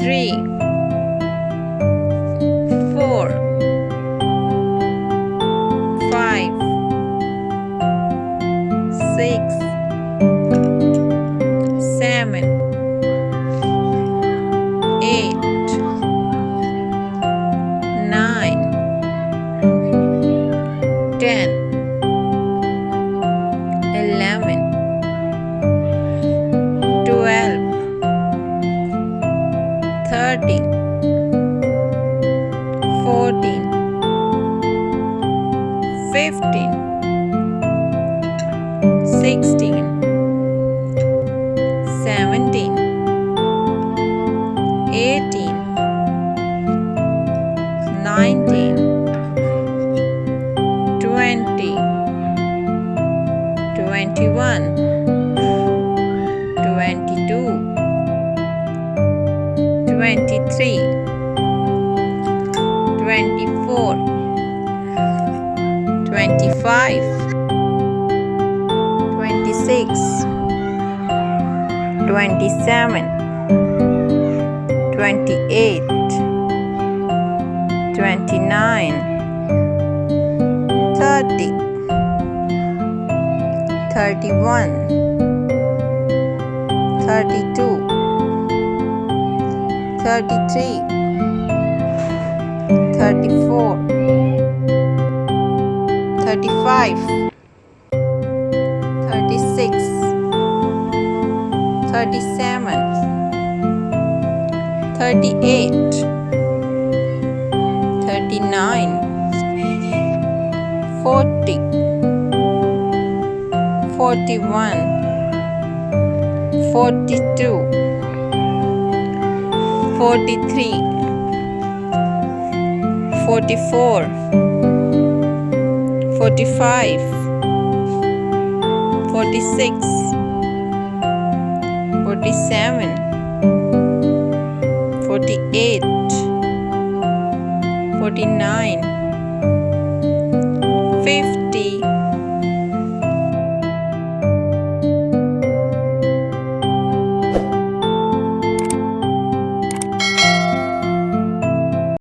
3, 4, 5, 6, 7, 8, 9, 10, 11, 12, 13, 14, 15, 16, 17, 18, 19, 20, 21, 22, 23, 24, 25, 26, 27, 28, 29, 30, 31, 32, 33, 34, 35, 36, 37, 38, 39, 40, 41, 42, 43, 44, 45, 46, 47, 48, 49,